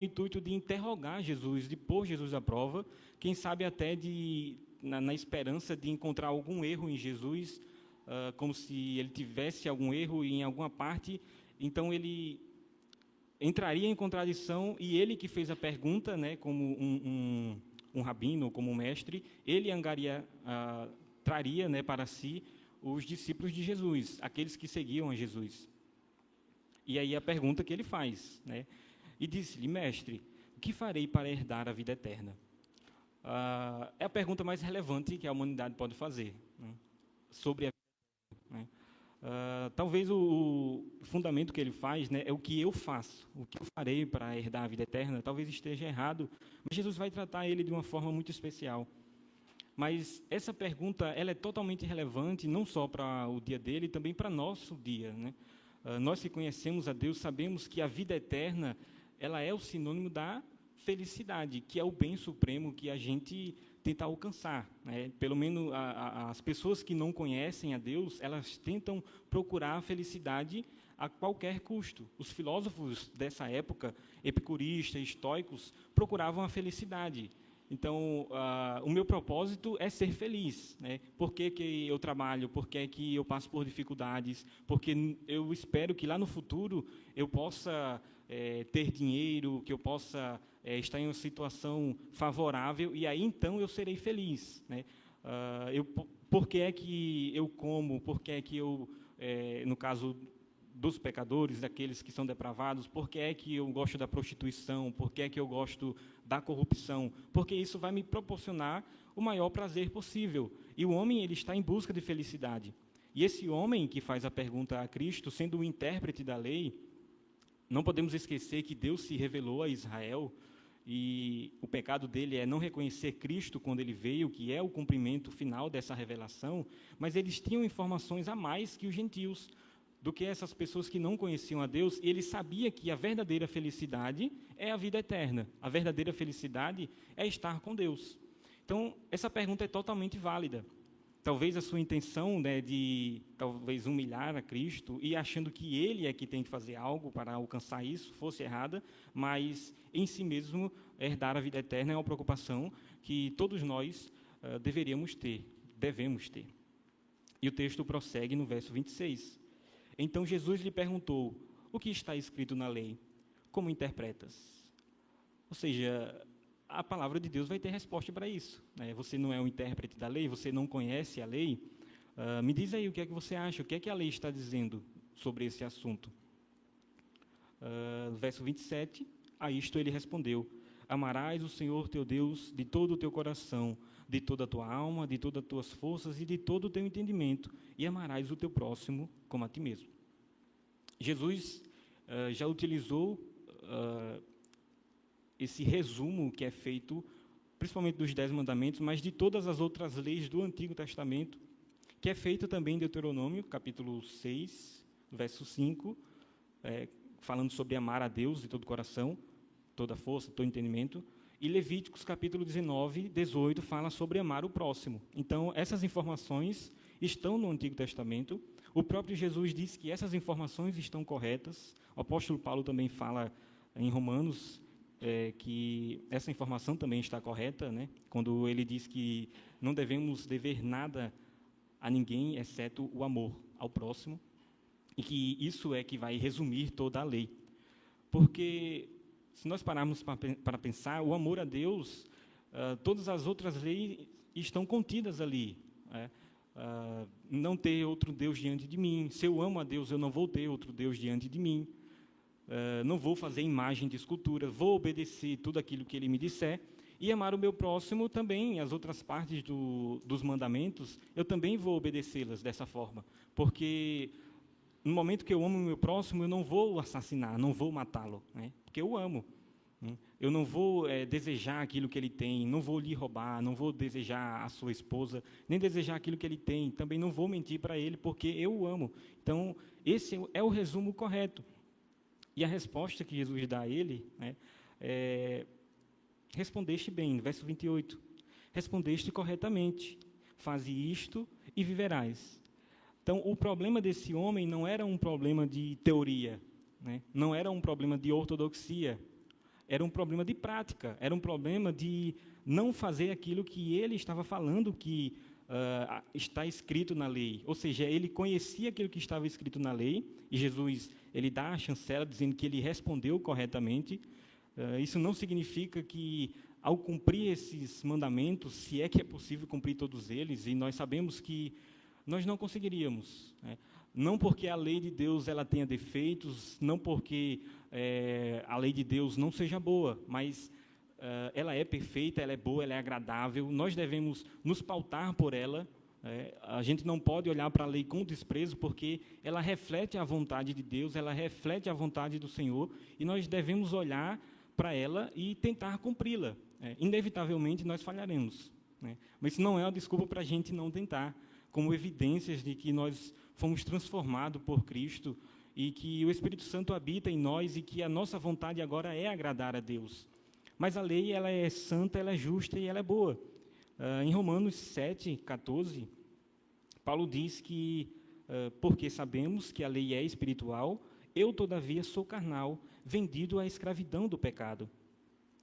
intuito de interrogar Jesus, de pôr Jesus à prova, quem sabe até na esperança de encontrar algum erro em Jesus, como se ele tivesse algum erro em alguma parte, então ele entraria em contradição, e ele que fez a pergunta, né, como um rabino, como um mestre, ele traria, né, para si os discípulos de Jesus, aqueles que seguiam a Jesus. E aí a pergunta que ele faz, né? E disse-lhe: mestre, o que farei para herdar a vida eterna? É a pergunta mais relevante que a humanidade pode fazer, né, sobre a vida, né? Talvez o fundamento que ele faz, né, é o que eu faço, o que eu farei para herdar a vida eterna, talvez esteja errado, mas Jesus vai tratar ele de uma forma muito especial. Mas essa pergunta, ela é totalmente relevante, não só para o dia dele, também para nosso dia, né? Nós que conhecemos a Deus sabemos que a vida eterna, ela é o sinônimo da felicidade, que é o bem supremo que a gente tenta alcançar, né? Pelo menos as pessoas que não conhecem a Deus, elas tentam procurar a felicidade a qualquer custo. Os filósofos dessa época, epicuristas, estoicos, procuravam a felicidade. Então, o meu propósito é ser feliz, né? Por que eu trabalho? Por que eu passo por dificuldades? Porque eu espero que lá no futuro eu possa ter dinheiro, que eu possa estar em uma situação favorável, e aí então eu serei feliz, né? Por que é que eu como? Por que é que eu, no caso dos pecadores, daqueles que são depravados, por que é que eu gosto da prostituição, por que é que eu gosto da corrupção? Porque isso vai me proporcionar o maior prazer possível. E o homem, ele está em busca de felicidade. E esse homem que faz a pergunta a Cristo, sendo o intérprete da lei, não podemos esquecer que Deus se revelou a Israel, e o pecado dele é não reconhecer Cristo quando ele veio, que é o cumprimento final dessa revelação, mas eles tinham informações a mais que os gentios, do que essas pessoas que não conheciam a Deus, e ele sabia que a verdadeira felicidade é a vida eterna. A verdadeira felicidade é estar com Deus. Então, essa pergunta é totalmente válida. Talvez a sua intenção, né, de talvez humilhar a Cristo e achando que ele é que tem que fazer algo para alcançar isso, fosse errada, mas em si mesmo herdar a vida eterna é uma preocupação que todos nós devemos ter. E o texto prossegue no verso 26. Então Jesus lhe perguntou: o que está escrito na lei? Como interpretas? Ou seja, a palavra de Deus vai ter resposta para isso, né? Você não é um intérprete da lei, você não conhece a lei. Me diz aí o que é que você acha, o que é que a lei está dizendo sobre esse assunto. Verso 27, a isto ele respondeu: amarás o Senhor teu Deus de todo o teu coração, de toda a tua alma, de todas as tuas forças e de todo o teu entendimento, e amarás o teu próximo como a ti mesmo. Jesus já utilizou esse resumo que é feito, principalmente dos 10 mandamentos, mas de todas as outras leis do Antigo Testamento, que é feito também em Deuteronômio, capítulo 6, verso 5, falando sobre amar a Deus de todo o coração, toda a força, todo o entendimento, e Levíticos, capítulo 19, 18, fala sobre amar o próximo. Então, essas informações estão no Antigo Testamento. O próprio Jesus disse que essas informações estão corretas. O apóstolo Paulo também fala em Romanos que essa informação também está correta, né? Quando ele diz que não devemos dever nada a ninguém, exceto o amor ao próximo, e que isso é que vai resumir toda a lei. Porque, se nós pararmos para pensar, o amor a Deus, todas as outras leis estão contidas ali, né? Não ter outro Deus diante de mim. Se eu amo a Deus, eu não vou ter outro Deus diante de mim. Não vou fazer imagem de escultura, vou obedecer tudo aquilo que ele me disser. E amar o meu próximo também, as outras partes dos mandamentos, eu também vou obedecê-las dessa forma. Porque no momento que eu amo o meu próximo, eu não vou assassinar, não vou matá-lo, né? Porque eu amo. Eu não vou desejar aquilo que ele tem, não vou lhe roubar, não vou desejar a sua esposa, nem desejar aquilo que ele tem, também não vou mentir para ele, porque eu o amo. Então, esse é o resumo correto. E a resposta que Jesus dá a ele, né, respondeste bem, verso 28, respondeste corretamente, faze isto e viverás. Então, o problema desse homem não era um problema de teoria, né, não era um problema de ortodoxia, era um problema de prática, era um problema de não fazer aquilo que ele estava falando que está escrito na lei. Ou seja, ele conhecia aquilo que estava escrito na lei, e Jesus ele dá a chancela dizendo que ele respondeu corretamente. Isso não significa que, ao cumprir esses mandamentos, se é que é possível cumprir todos eles, e nós sabemos que nós não conseguiríamos, né? Não porque a lei de Deus ela tenha defeitos, não porque a lei de Deus não seja boa, mas ela é perfeita, ela é boa, ela é agradável, nós devemos nos pautar por ela. A gente não pode olhar para a lei com desprezo, porque ela reflete a vontade de Deus, ela reflete a vontade do Senhor, e nós devemos olhar para ela e tentar cumpri-la. Inevitavelmente, nós falharemos, né? Mas isso não é uma desculpa para a gente não tentar, como evidências de que nós fomos transformados por Cristo e que o Espírito Santo habita em nós e que a nossa vontade agora é agradar a Deus. Mas a lei ela é santa, ela é justa e ela é boa. Em Romanos 7:14, Paulo diz que, porque sabemos que a lei é espiritual, eu, todavia, sou carnal, vendido à escravidão do pecado.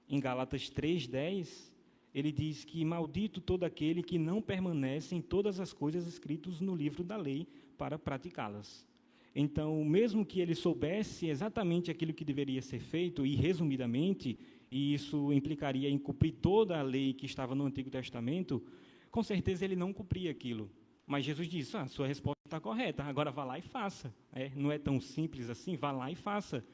Em Gálatas 3:10, ele diz que maldito todo aquele que não permanece em todas as coisas escritas no livro da lei para praticá-las. Então, mesmo que ele soubesse exatamente aquilo que deveria ser feito, e resumidamente, e isso implicaria em cumprir toda a lei que estava no Antigo Testamento, com certeza ele não cumpria aquilo. Mas Jesus disse, sua resposta está correta, agora vá lá e faça. Não é tão simples assim, vá lá e faça.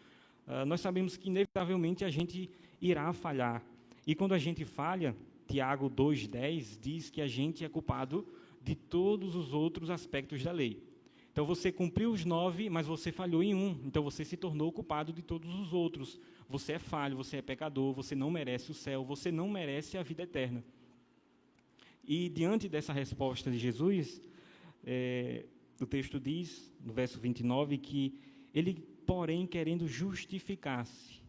Nós sabemos que, inevitavelmente, a gente irá falhar. E quando a gente falha, Tiago 2:10 diz que a gente é culpado de todos os outros aspectos da lei. Então, você cumpriu os 9, mas você falhou em um. Então, você se tornou culpado de todos os outros. Você é falho, você é pecador, você não merece o céu, você não merece a vida eterna. E, diante dessa resposta de Jesus, o texto diz, no verso 29, que ele, porém, querendo justificar-se,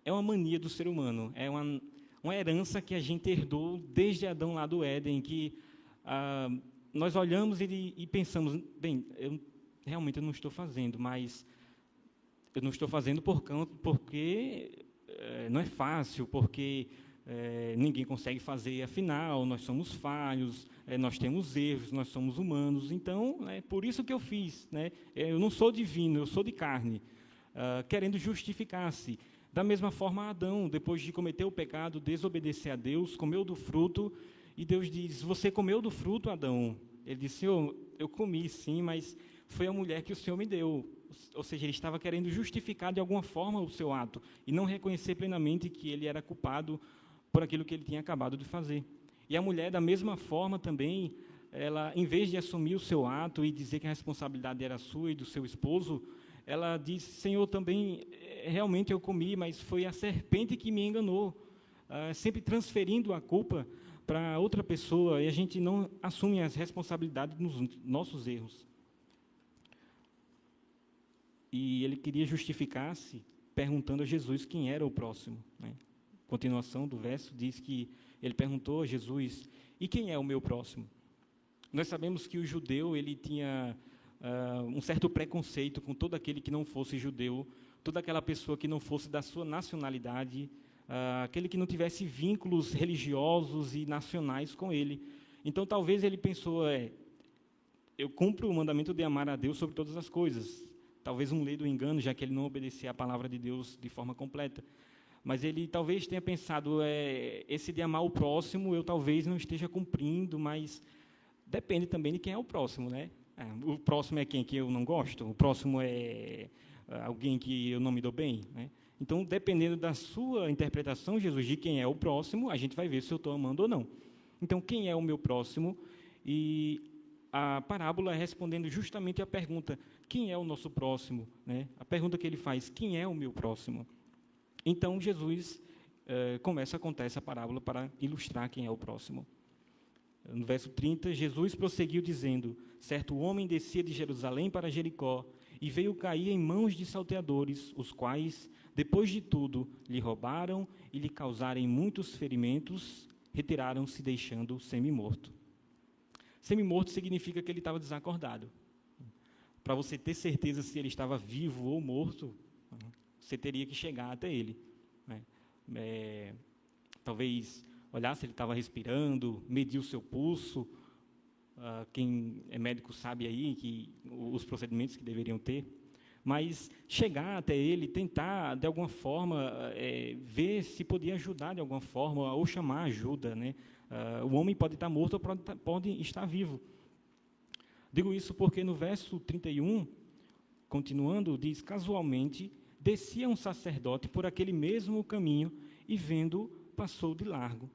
é uma mania do ser humano, é uma herança que a gente herdou desde Adão lá do Éden, que nós olhamos e pensamos, bem, realmente eu não estou fazendo, mas eu não estou fazendo porque não é fácil, porque ninguém consegue fazer, afinal, nós somos falhos, nós temos erros, nós somos humanos, então, é por isso que eu fiz, né? Eu não sou divino, eu sou de carne, querendo justificar-se. Da mesma forma, Adão, depois de cometer o pecado, desobedecer a Deus, comeu do fruto, e Deus diz, você comeu do fruto, Adão? Ele disse, Senhor, eu comi sim, mas foi a mulher que o Senhor me deu. Ou seja, ele estava querendo justificar de alguma forma o seu ato, e não reconhecer plenamente que ele era culpado por aquilo que ele tinha acabado de fazer. E a mulher, da mesma forma também, ela, em vez de assumir o seu ato e dizer que a responsabilidade era sua e do seu esposo, ela disse, Senhor, também, realmente eu comi, mas foi a serpente que me enganou, sempre transferindo a culpa para outra pessoa, e a gente não assume as responsabilidades dos nossos erros. E ele queria justificar-se perguntando a Jesus quem era o próximo, né? Continuação do verso diz que ele perguntou a Jesus, e quem é o meu próximo? Nós sabemos que o judeu ele tinha um certo preconceito com todo aquele que não fosse judeu, toda aquela pessoa que não fosse da sua nacionalidade, aquele que não tivesse vínculos religiosos e nacionais com ele. Então, talvez ele pensou, eu cumpro o mandamento de amar a Deus sobre todas as coisas. Talvez um lei do engano, já que ele não obedecia à palavra de Deus de forma completa. Mas ele talvez tenha pensado, esse de amar o próximo, eu talvez não esteja cumprindo, mas depende também de quem é o próximo, né? O próximo é quem que eu não gosto? O próximo é alguém que eu não me dou bem, né? Então, dependendo da sua interpretação, Jesus, de quem é o próximo, a gente vai ver se eu estou amando ou não. Então, quem é o meu próximo? E a parábola é respondendo justamente a pergunta, quem é o nosso próximo, né? A pergunta que ele faz, quem é o meu próximo? Então, Jesus começa a contar essa parábola para ilustrar quem é o próximo. No verso 30, Jesus prosseguiu dizendo, certo homem descia de Jerusalém para Jericó e veio cair em mãos de salteadores, os quais, depois de tudo, lhe roubaram e lhe causarem muitos ferimentos, retiraram-se deixando semi-morto. Semi-morto significa que ele estava desacordado. para você ter certeza se ele estava vivo ou morto, você teria que chegar até ele, né? Talvez olhar se ele estava respirando, medir o seu pulso. Quem é médico sabe aí que os procedimentos que deveriam ter. Mas chegar até ele, tentar, de alguma forma, ver se podia ajudar de alguma forma, ou chamar ajuda, né? O homem pode estar morto ou pode estar vivo. Digo isso porque no verso 31, continuando, diz: casualmente, descia um sacerdote por aquele mesmo caminho e, vendo, passou de largo.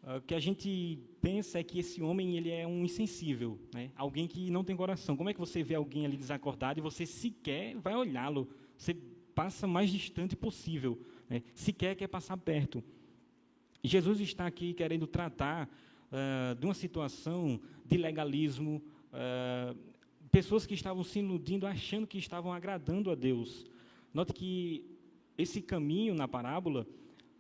O que a gente pensa é que esse homem ele é um insensível, né? Alguém que não tem coração. Como é que você vê alguém ali desacordado e você sequer vai olhá-lo? Você passa mais distante possível, né? Sequer quer passar perto. E Jesus está aqui querendo tratar de uma situação de legalismo, pessoas que estavam se iludindo, achando que estavam agradando a Deus. Note que esse caminho na parábola,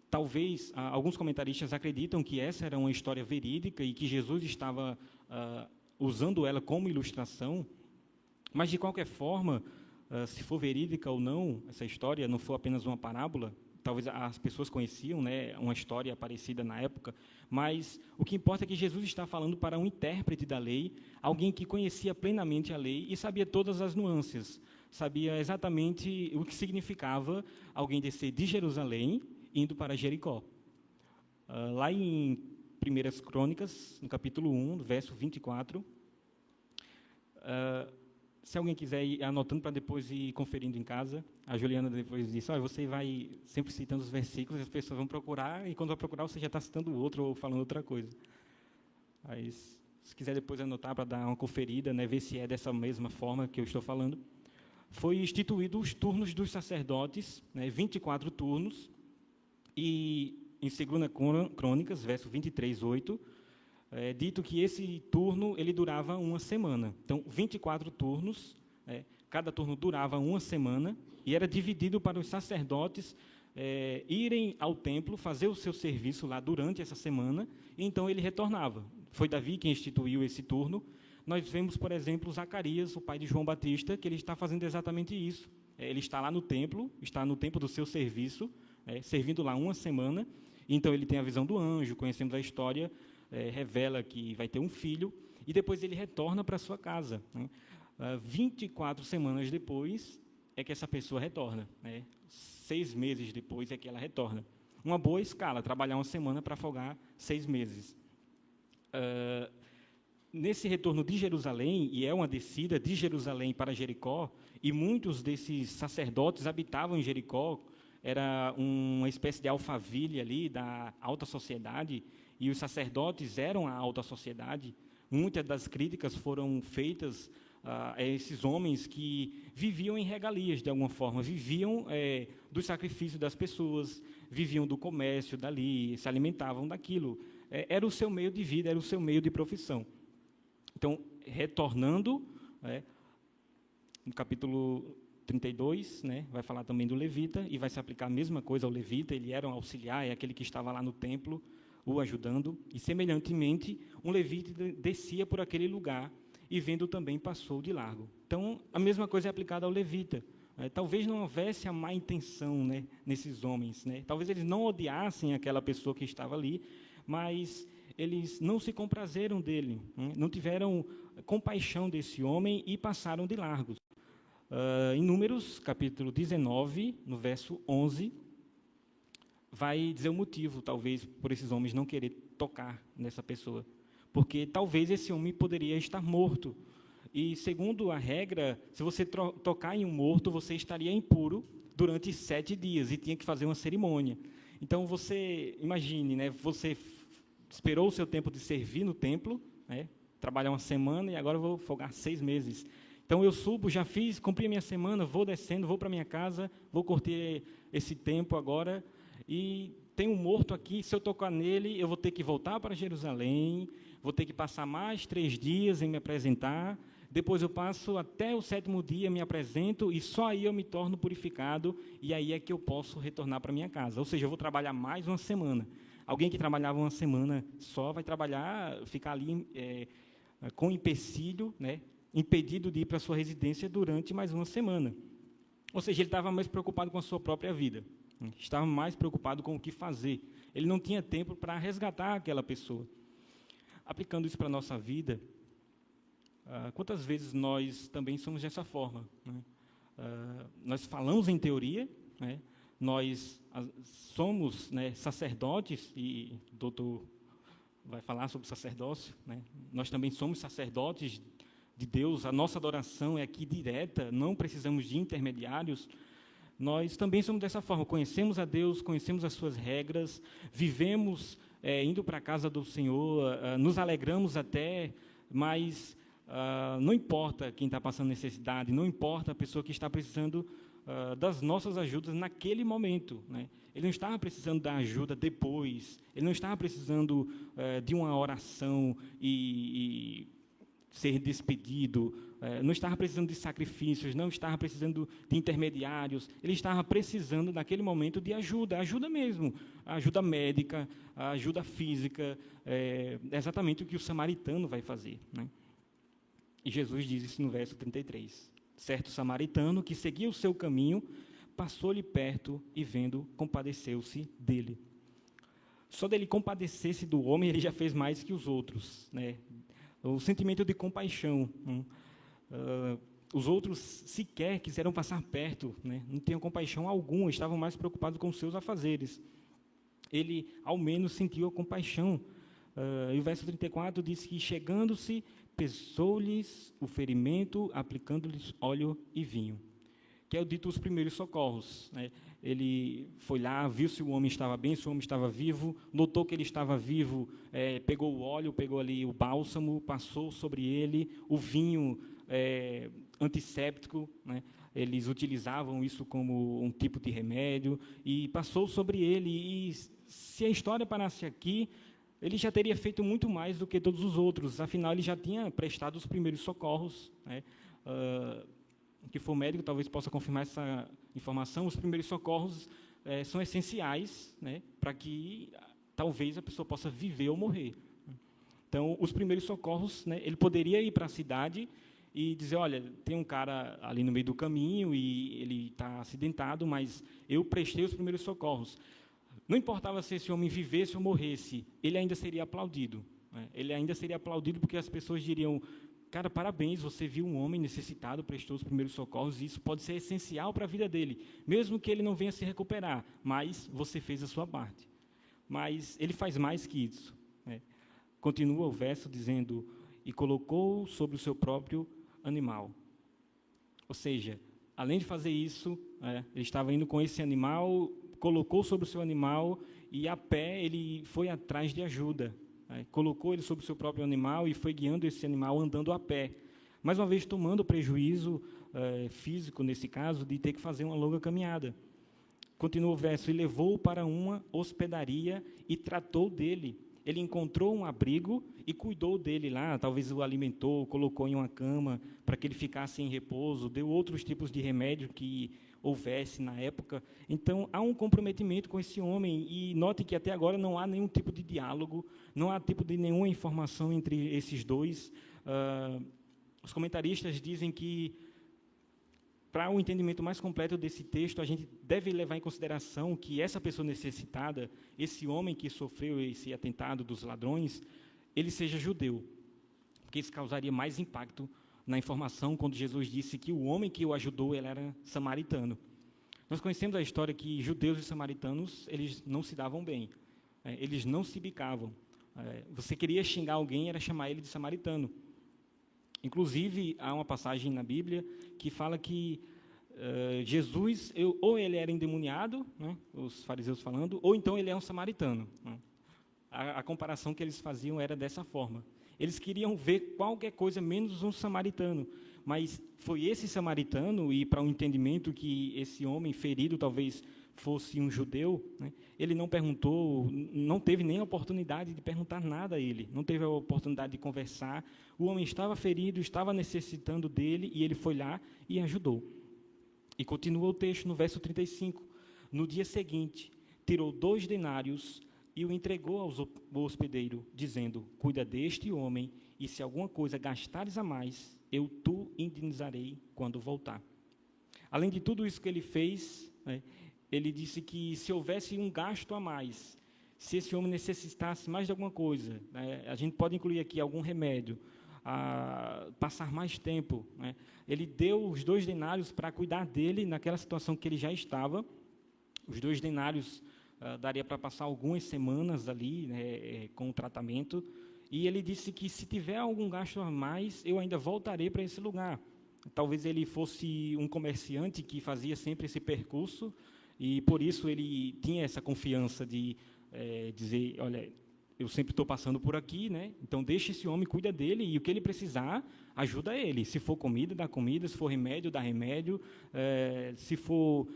talvez, alguns comentaristas acreditam que essa era uma história verídica e que Jesus estava usando ela como ilustração, mas, de qualquer forma, se for verídica ou não, essa história não for apenas uma parábola, talvez as pessoas conheciam, né, uma história parecida na época, mas o que importa é que Jesus está falando para um intérprete da lei, alguém que conhecia plenamente a lei e sabia todas as nuances, sabia exatamente o que significava alguém descer de Jerusalém indo para Jericó. Lá em 1 Crônicas, no capítulo 1, verso 24, se alguém quiser ir anotando para depois ir conferindo em casa, a Juliana depois disse: você vai sempre citando os versículos, as pessoas vão procurar, e quando vai procurar você já está citando outro ou falando outra coisa. Aí, se quiser depois anotar para dar uma conferida, né, ver se é dessa mesma forma que eu estou falando. Foi instituído os turnos dos sacerdotes, né, 24 turnos, e em 2 Crônicas, verso 23, 8, é dito que esse turno ele durava uma semana. Então, 24 turnos, cada turno durava uma semana, e era dividido para os sacerdotes irem ao templo, fazer o seu serviço lá durante essa semana, e então ele retornava. Foi Davi quem instituiu esse turno. Nós vemos, por exemplo, Zacarias, o pai de João Batista, que ele está fazendo exatamente isso. Ele está lá no templo do seu serviço, servindo lá uma semana. Então, ele tem a visão do anjo, conhecemos a história, revela que vai ter um filho, e depois ele retorna para a sua casa, né? 24 semanas depois é que essa pessoa retorna, né? 6 meses depois é que ela retorna. Uma boa escala, trabalhar uma semana para folgar 6 meses. Nesse retorno de Jerusalém, e é uma descida de Jerusalém para Jericó, e muitos desses sacerdotes habitavam em Jericó, era uma espécie de alfaville ali da alta sociedade, e os sacerdotes eram a alta sociedade. Muitas das críticas foram feitas a esses homens que viviam em regalias, de alguma forma, viviam do sacrifício das pessoas, viviam do comércio dali, se alimentavam daquilo. Era o seu meio de vida, era o seu meio de profissão. Então, retornando, no capítulo 32, né, vai falar também do levita, e vai se aplicar a mesma coisa ao levita. Ele era um auxiliar, é aquele que estava lá no templo, o ajudando, e, semelhantemente, um levita descia por aquele lugar, e vendo também passou de largo. Então, a mesma coisa é aplicada ao levita. Talvez não houvesse a má intenção, né, nesses homens, né? Talvez eles não odiassem aquela pessoa que estava ali, mas eles não se comprazeram dele, né? Não tiveram compaixão desse homem e passaram de largo. Em Números, capítulo 19, no verso 11, vai dizer o motivo, talvez, por esses homens não querer tocar nessa pessoa. Porque talvez esse homem poderia estar morto. E, segundo a regra, se você tocar em um morto, você estaria impuro durante 7 dias e tinha que fazer uma cerimônia. Então, você, imagine, né, você esperou o seu tempo de servir no templo, né, trabalhar uma semana, e agora eu vou folgar 6 meses. Então, eu subo, já fiz, cumpri a minha semana, vou descendo, vou para minha casa, vou curtir esse tempo agora, e tem um morto aqui, se eu tocar nele, eu vou ter que voltar para Jerusalém, vou ter que passar mais 3 dias em me apresentar, depois eu passo até o 7º dia, me apresento, e só aí eu me torno purificado, e aí é que eu posso retornar para minha casa. Ou seja, eu vou trabalhar mais uma semana. Alguém que trabalhava uma semana só vai trabalhar, ficar ali com empecilho, né, impedido de ir para sua residência durante mais uma semana. Ou seja, ele estava mais preocupado com a sua própria vida, estava mais preocupado com o que fazer. Ele não tinha tempo para resgatar aquela pessoa. Aplicando isso para a nossa vida, quantas vezes nós também somos dessa forma, né? Nós falamos em teoria, né? Nós somos, né, sacerdotes, e o doutor vai falar sobre sacerdócio, né? Nós também somos sacerdotes de Deus, a nossa adoração é aqui direta, não precisamos de intermediários. Nós também somos dessa forma, conhecemos a Deus, conhecemos as suas regras, vivemos indo para a casa do Senhor, nos alegramos até, mas não importa quem está passando necessidade, não importa a pessoa que está precisando das nossas ajudas naquele momento, né? Ele não estava precisando da ajuda depois, ele não estava precisando de uma oração e ser despedido, não estava precisando de sacrifícios, não estava precisando de intermediários, ele estava precisando, naquele momento, de ajuda mesmo, ajuda médica, ajuda física, exatamente o que o samaritano vai fazer, né? E Jesus diz isso no verso 33. Certo samaritano, que seguia o seu caminho, passou-lhe perto e, vendo, compadeceu-se dele. Só dele compadecer-se do homem, ele já fez mais que os outros, né? O sentimento de compaixão. Os outros sequer quiseram passar perto, né? Não tinham compaixão alguma, estavam mais preocupados com os seus afazeres. Ele, ao menos, sentiu a compaixão. E o verso 34 diz que, chegando-se, pesou-lhes o ferimento, aplicando-lhes óleo e vinho, que é o dito os primeiros socorros, né? Ele foi lá, viu se o homem estava bem, se o homem estava vivo, notou que ele estava vivo, pegou o óleo, pegou ali o bálsamo, passou sobre ele, o vinho antisséptico, né? Eles utilizavam isso como um tipo de remédio, e passou sobre ele, e se a história parasse aqui, ele já teria feito muito mais do que todos os outros, afinal, ele já tinha prestado os primeiros socorros, né? Que for médico, talvez possa confirmar essa informação. Os primeiros socorros são essenciais, né, para que talvez a pessoa possa viver ou morrer. Então, os primeiros socorros, né, ele poderia ir para a cidade e dizer, olha, tem um cara ali no meio do caminho e ele está acidentado, mas eu prestei os primeiros socorros. Não importava se esse homem vivesse ou morresse, ele ainda seria aplaudido, né? Ele ainda seria aplaudido porque as pessoas diriam, cara, parabéns, você viu um homem necessitado, prestou os primeiros socorros, e isso pode ser essencial para a vida dele, mesmo que ele não venha se recuperar, mas você fez a sua parte. Mas ele faz mais que isso, né? Continua o verso dizendo, e colocou sobre o seu próprio animal. Ou seja, além de fazer isso, ele estava indo com esse animal, colocou sobre o seu animal, e a pé ele foi atrás de ajuda. Colocou ele sobre o seu próprio animal e foi guiando esse animal andando a pé. Mais uma vez, tomando prejuízo físico, nesse caso, de ter que fazer uma longa caminhada. Continua o verso, e levou-o para uma hospedaria e tratou dele. Ele encontrou um abrigo e cuidou dele lá, talvez o alimentou, colocou em uma cama para que ele ficasse em repouso, deu outros tipos de remédio que houvesse na época. Então, há um comprometimento com esse homem, e note que até agora não há nenhum tipo de diálogo, não há tipo de nenhuma informação entre esses dois. Os comentaristas dizem que, para o entendimento mais completo desse texto, a gente deve levar em consideração que essa pessoa necessitada, esse homem que sofreu esse atentado dos ladrões, ele seja judeu, porque isso causaria mais impacto na informação quando Jesus disse que o homem que o ajudou, ele era samaritano. Nós conhecemos a história que judeus e samaritanos, eles não se davam bem, eles não se bicavam. Você queria xingar alguém, era chamar ele de samaritano. Inclusive, há uma passagem na Bíblia que fala que Jesus, ou ele era endemoniado, né, os fariseus falando, ou então ele é um samaritano, né? A comparação que eles faziam era dessa forma. Eles queriam ver qualquer coisa menos um samaritano, mas foi esse samaritano, e para um entendimento que esse homem ferido talvez fosse um judeu, né, ele não perguntou, não teve nem a oportunidade de perguntar nada a ele, não teve a oportunidade de conversar. O homem estava ferido, estava necessitando dele, e ele foi lá e ajudou. E continua o texto no verso 35. No dia seguinte, tirou 2 denários e o entregou ao hospedeiro, dizendo, cuida deste homem, e se alguma coisa gastares a mais, eu te indenizarei quando voltar. Além de tudo isso que ele fez, né, ele disse que se houvesse um gasto a mais, se esse homem necessitasse mais de alguma coisa, né, a gente pode incluir aqui algum remédio, passar mais tempo, né, ele deu os 2 denários para cuidar dele naquela situação que ele já estava. Os 2 denários daria para passar algumas semanas ali, né, com o tratamento, e ele disse que se tiver algum gasto a mais, eu ainda voltarei para esse lugar. Talvez ele fosse um comerciante que fazia sempre esse percurso, e por isso ele tinha essa confiança de dizer, olha, eu sempre estou passando por aqui, né? Então deixa esse homem, cuida dele, e o que ele precisar, ajuda ele. Se for comida, dá comida, se for remédio, dá remédio, se for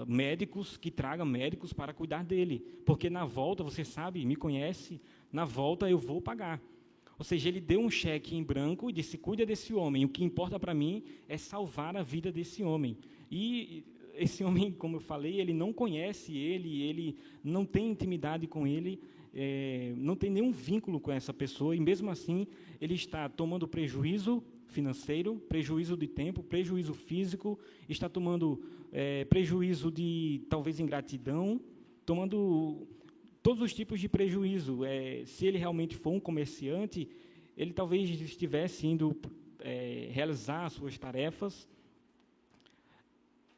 médicos, que traga médicos para cuidar dele, porque na volta, você sabe, me conhece, na volta eu vou pagar. Ou seja, ele deu um cheque em branco e disse, cuida desse homem, o que importa para mim é salvar a vida desse homem. E esse homem, como eu falei, ele não conhece ele não tem intimidade com ele, não tem nenhum vínculo com essa pessoa, e mesmo assim, ele está tomando prejuízo financeiro, prejuízo de tempo, prejuízo físico, está tomando prejuízo de, talvez, ingratidão, tomando todos os tipos de prejuízo. Se ele realmente for um comerciante, ele talvez estivesse indo realizar as suas tarefas.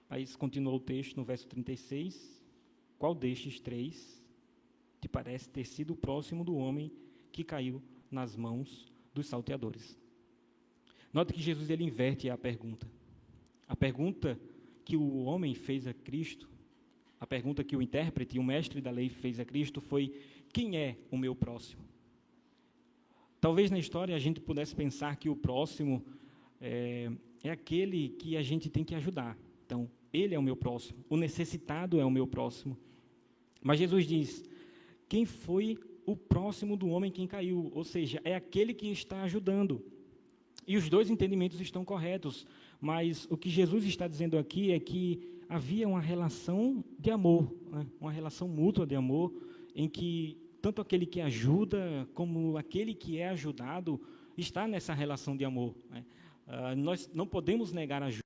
Aí continuou o texto no verso 36. Qual destes 3 te parece ter sido o próximo do homem que caiu nas mãos dos salteadores? Note que Jesus ele inverte a pergunta. A pergunta que o homem fez a Cristo, a pergunta que o intérprete, o mestre da lei fez a Cristo foi, quem é o meu próximo? Talvez na história a gente pudesse pensar que o próximo é aquele que a gente tem que ajudar. Então, ele é o meu próximo, o necessitado é o meu próximo. Mas Jesus diz, quem foi o próximo do homem quem caiu? Ou seja, é aquele que está ajudando. E os 2 entendimentos estão corretos, mas o que Jesus está dizendo aqui é que havia uma relação de amor, né? Uma relação mútua de amor, em que tanto aquele que ajuda, como aquele que é ajudado, está nessa relação de amor, né? Nós não podemos negar ajuda,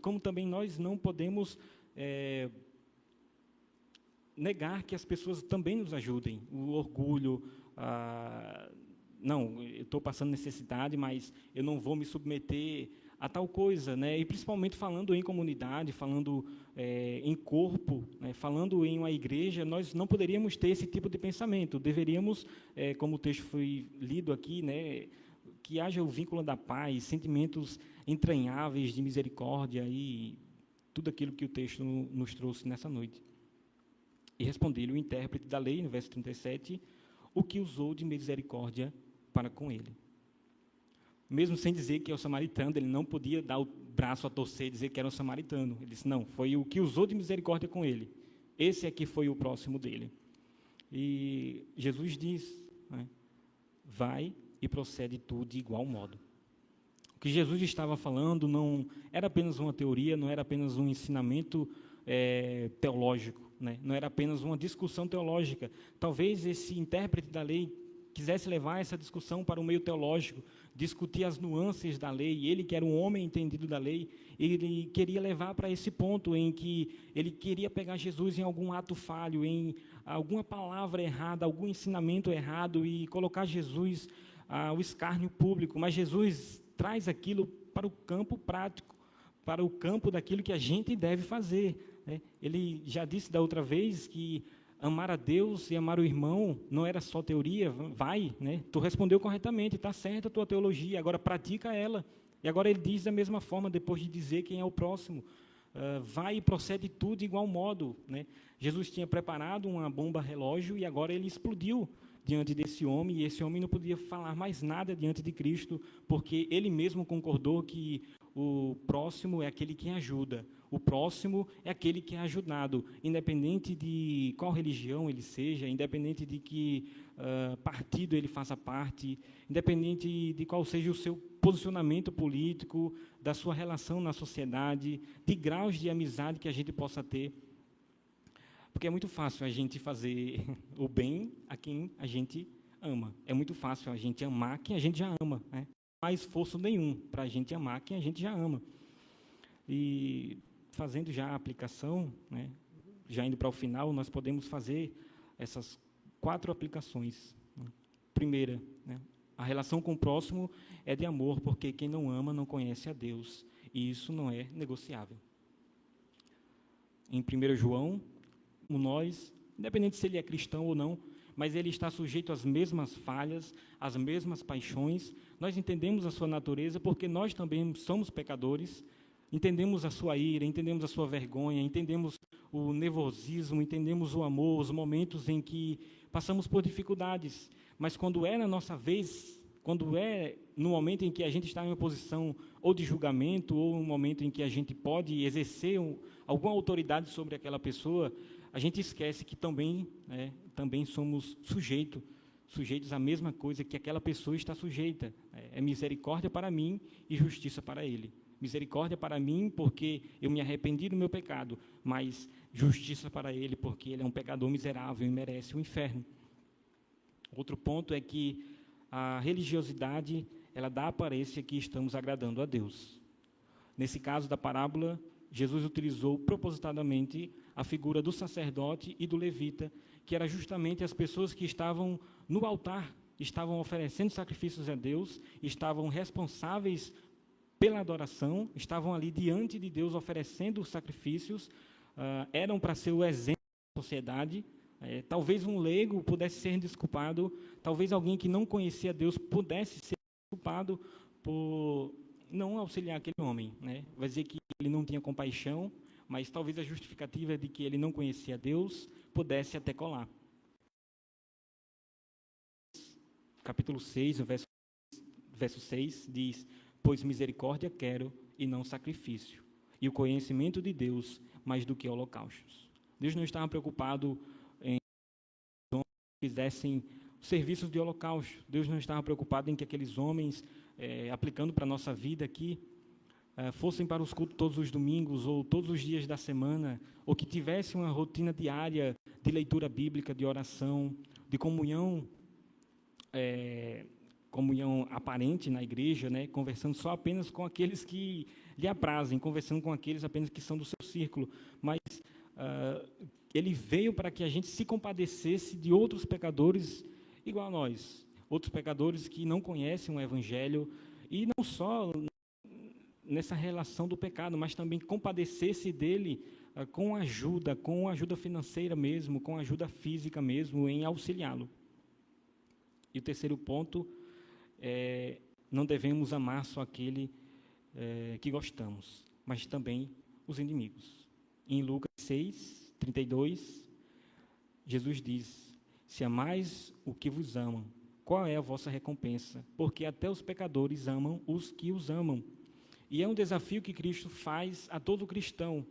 como também nós não podemos negar que as pessoas também nos ajudem. O orgulho, não, eu estou passando necessidade, mas eu não vou me submeter a tal coisa, né? E principalmente falando em comunidade, falando em corpo, né? Falando em uma igreja, nós não poderíamos ter esse tipo de pensamento. Deveríamos, como o texto foi lido aqui, né? Que haja o vínculo da paz, sentimentos entranháveis de misericórdia e tudo aquilo que o texto nos trouxe nessa noite. E respondeu-lhe o intérprete da lei, no verso 37, o que usou de misericórdia para com ele. Mesmo sem dizer que é o samaritano, ele não podia dar o braço a torcer e dizer que era um samaritano. Ele disse, não, foi o que usou de misericórdia com ele. Esse aqui foi o próximo dele. E Jesus diz, né, vai e procede tu de igual modo. O que Jesus estava falando não era apenas uma teoria, não era apenas um ensinamento teológico, né? Não era apenas uma discussão teológica. Talvez esse intérprete da lei quisesse levar essa discussão para o meio teológico, discutir as nuances da lei, ele que era um homem entendido da lei, ele queria levar para esse ponto em que ele queria pegar Jesus em algum ato falho, em alguma palavra errada, algum ensinamento errado e colocar Jesus ao escárnio público, mas Jesus traz aquilo para o campo prático, para o campo daquilo que a gente deve fazer, né? Ele já disse da outra vez que amar a Deus e amar o irmão não era só teoria, vai, né? Tu respondeu corretamente, está certa a tua teologia, agora pratica ela. E agora ele diz da mesma forma, depois de dizer quem é o próximo, vai e procede tudo de igual modo, né? Jesus tinha preparado uma bomba relógio e agora ele explodiu diante desse homem, e esse homem não podia falar mais nada diante de Cristo, porque ele mesmo concordou que o próximo é aquele que ajuda, o próximo é aquele que é ajudado, independente de qual religião ele seja, independente de que partido ele faça parte, independente de qual seja o seu posicionamento político, da sua relação na sociedade, de graus de amizade que a gente possa ter. Porque é muito fácil a gente fazer o bem a quem a gente ama. É muito fácil a gente amar quem a gente já ama, né? há esforço nenhum para a gente amar quem a gente já ama. E fazendo já a aplicação, né, já indo para o final, nós podemos fazer essas 4 aplicações. Primeira, né, a relação com o próximo é de amor, porque quem não ama não conhece a Deus, e isso não é negociável. Em 1 João, nós, independente se ele é cristão ou não, mas ele está sujeito às mesmas falhas, às mesmas paixões. Nós entendemos a sua natureza porque nós também somos pecadores, entendemos a sua ira, entendemos a sua vergonha, entendemos o nervosismo, entendemos o amor, os momentos em que passamos por dificuldades. Mas quando é na nossa vez, quando é no momento em que a gente está em uma posição ou de julgamento, ou um momento em que a gente pode exercer alguma autoridade sobre aquela pessoa, a gente esquece que também somos sujeitos à mesma coisa que aquela pessoa está sujeita. É misericórdia para mim e justiça para ele. Misericórdia para mim porque eu me arrependi do meu pecado, mas justiça para ele porque ele é um pecador miserável e merece o inferno. Outro ponto é que a religiosidade, ela dá a aparência que estamos agradando a Deus. Nesse caso da parábola, Jesus utilizou propositadamente a figura do sacerdote e do levita, que eram justamente as pessoas que estavam no altar, estavam oferecendo sacrifícios a Deus, estavam responsáveis pela adoração, estavam ali diante de Deus oferecendo sacrifícios, eram para ser o exemplo da sociedade. Talvez um leigo pudesse ser desculpado, talvez alguém que não conhecia Deus pudesse ser desculpado por não auxiliar aquele homem, né? Vai dizer que ele não tinha compaixão, mas talvez a justificativa de que ele não conhecia Deus pudesse até colar. Capítulo 6, verso 6, diz: pois misericórdia quero e não sacrifício, e o conhecimento de Deus mais do que holocaustos. Deus não estava preocupado em que os homens fizessem serviços de holocausto. Deus não estava preocupado em que aqueles homens, aplicando para a nossa vida aqui, fossem para os cultos todos os domingos ou todos os dias da semana, ou que tivessem uma rotina diária de leitura bíblica, de oração, de comunhão aparente na igreja, né, conversando só apenas com aqueles que lhe aprazem, conversando com aqueles apenas que são do seu círculo, mas ele veio para que a gente se compadecesse de outros pecadores igual a nós, outros pecadores que não conhecem o Evangelho, e não só nessa relação do pecado, mas também compadecesse dele com ajuda financeira mesmo, com ajuda física mesmo, em auxiliá-lo. E o terceiro ponto não devemos amar só aquele que gostamos, mas também os inimigos. Em Lucas 6, 32, Jesus diz: se amais o que vos amam, qual é a vossa recompensa? Porque até os pecadores amam os que os amam. E é um desafio que Cristo faz a todo cristão.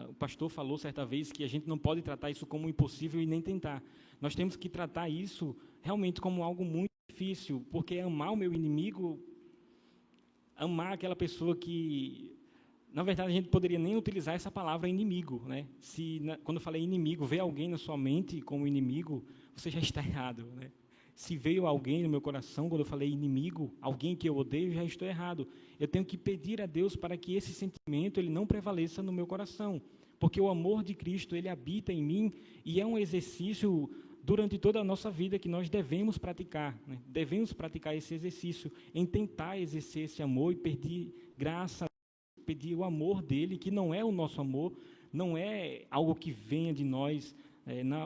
O pastor falou certa vez que a gente não pode tratar isso como impossível e nem tentar. Nós temos que tratar isso realmente como algo muito difícil, porque amar o meu inimigo, amar aquela pessoa que... Na verdade, a gente poderia nem utilizar essa palavra inimigo, né? Quando eu falei inimigo, ver alguém na sua mente como inimigo, você já está errado, né? Se veio alguém no meu coração, quando eu falei inimigo, alguém que eu odeio, já estou errado. Eu tenho que pedir a Deus para que esse sentimento ele não prevaleça no meu coração, porque o amor de Cristo, ele habita em mim, e é um exercício durante toda a nossa vida que nós devemos praticar, né? Devemos praticar esse exercício, em tentar exercer esse amor e pedir graça, pedir o amor dele, que não é o nosso amor, não é algo que venha de nós,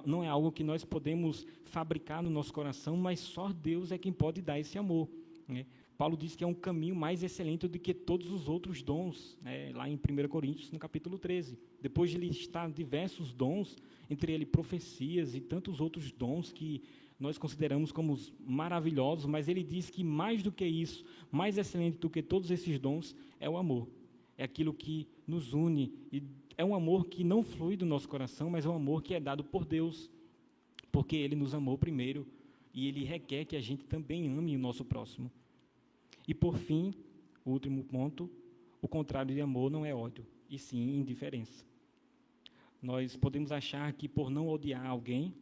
não é algo que nós podemos fabricar no nosso coração, mas só Deus é quem pode dar esse amor, né? Paulo diz que é um caminho mais excelente do que todos os outros dons, lá em 1 Coríntios, no capítulo 13. Depois de listar diversos dons, entre eles profecias e tantos outros dons que nós consideramos como maravilhosos, mas ele diz que mais do que isso, mais excelente do que todos esses dons, é o amor. É aquilo que nos une, e é um amor que não flui do nosso coração, mas é um amor que é dado por Deus, porque Ele nos amou primeiro, e Ele requer que a gente também ame o nosso próximo. E por fim, o último ponto, o contrário de amor não é ódio, e sim indiferença. Nós podemos achar que por não odiar alguém,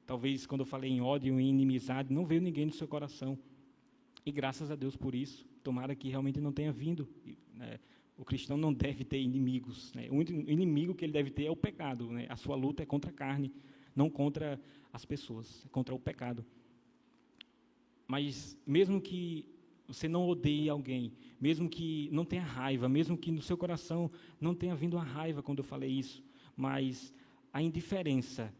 talvez quando eu falei em ódio e em inimizade, não veio ninguém no seu coração, E graças a Deus por isso, tomara que realmente não tenha vindo, né? O cristão não deve ter inimigos, né? O único inimigo que ele deve ter é o pecado, né? A sua luta é contra a carne, não contra as pessoas, é contra o pecado. Mas mesmo que você não odeie alguém, mesmo que não tenha raiva, mesmo que no seu coração não tenha vindo a raiva quando eu falei isso, mas a indiferença,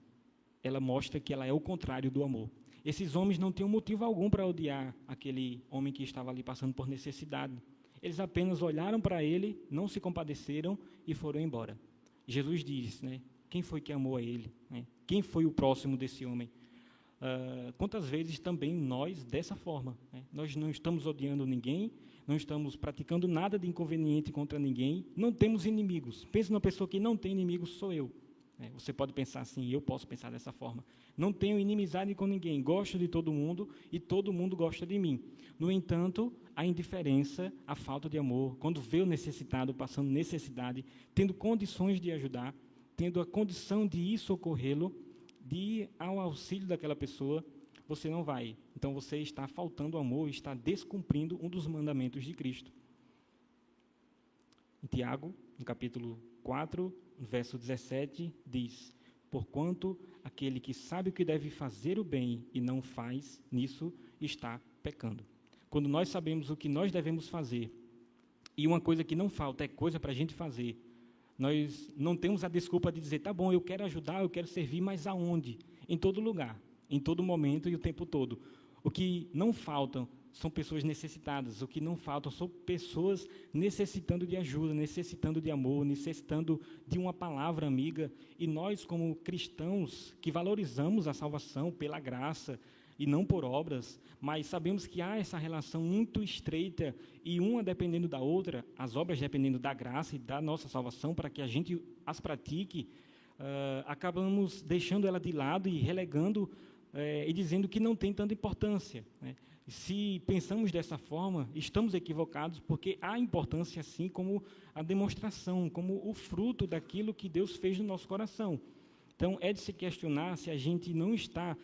ela mostra que ela é o contrário do amor. Esses homens não tinham motivo algum para odiar aquele homem que estava ali passando por necessidade. Eles apenas olharam para ele, não se compadeceram e foram embora. Jesus diz, né, quem foi que amou a ele? Né? Quem foi o próximo desse homem? Quantas vezes também nós, dessa forma, né? Nós não estamos odiando ninguém, não estamos praticando nada de inconveniente contra ninguém, não temos inimigos. Pense numa pessoa que não tem inimigos, sou eu. Você pode pensar assim, eu posso pensar dessa forma. Não tenho inimizade com ninguém, gosto de todo mundo e todo mundo gosta de mim. No entanto, a indiferença, a falta de amor, quando vê o necessitado passando necessidade, tendo condições de ajudar, tendo a condição de ir socorrê-lo, de ir ao auxílio daquela pessoa, você não vai. Então, você está faltando amor, está descumprindo um dos mandamentos de Cristo. Em Tiago, no capítulo 4, no verso 17, diz: porquanto aquele que sabe o que deve fazer o bem e não faz, nisso está pecando. Quando nós sabemos o que nós devemos fazer, e uma coisa que não falta é coisa para a gente fazer, nós não temos a desculpa de dizer, tá bom, eu quero ajudar, eu quero servir, mas aonde? Em todo lugar, em todo momento e o tempo todo. O que não faltam são pessoas necessitadas, o que não faltam são pessoas necessitando de ajuda, necessitando de amor, necessitando de uma palavra amiga. E nós, como cristãos, que valorizamos a salvação pela graça e não por obras, mas sabemos que há essa relação muito estreita e uma dependendo da outra, as obras dependendo da graça e da nossa salvação, para que a gente as pratique, acabamos deixando ela de lado e relegando e dizendo que não tem tanta importância, né? Se pensamos dessa forma, estamos equivocados, porque há importância, sim, como a demonstração, como o fruto daquilo que Deus fez no nosso coração. Então, é de se questionar se a gente não está,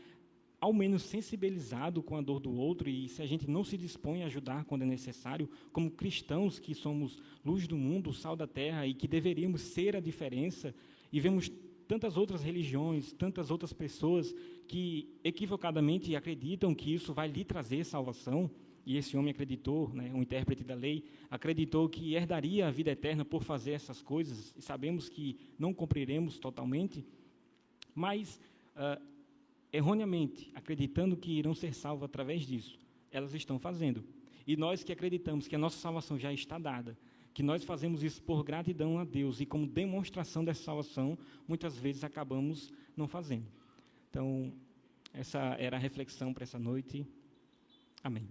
ao menos, sensibilizado com a dor do outro e se a gente não se dispõe a ajudar quando é necessário, como cristãos que somos luz do mundo, sal da terra e que deveríamos ser a diferença, e vemos tantas outras religiões, tantas outras pessoas que equivocadamente acreditam que isso vai lhe trazer salvação, e esse homem acreditou, né, um intérprete da lei, acreditou que herdaria a vida eterna por fazer essas coisas, e sabemos que não cumpriremos totalmente, mas, erroneamente, acreditando que irão ser salvos através disso, elas estão fazendo. E nós que acreditamos que a nossa salvação já está dada, que nós fazemos isso por gratidão a Deus e como demonstração dessa salvação, muitas vezes acabamos não fazendo. Então, essa era a reflexão para essa noite. Amém.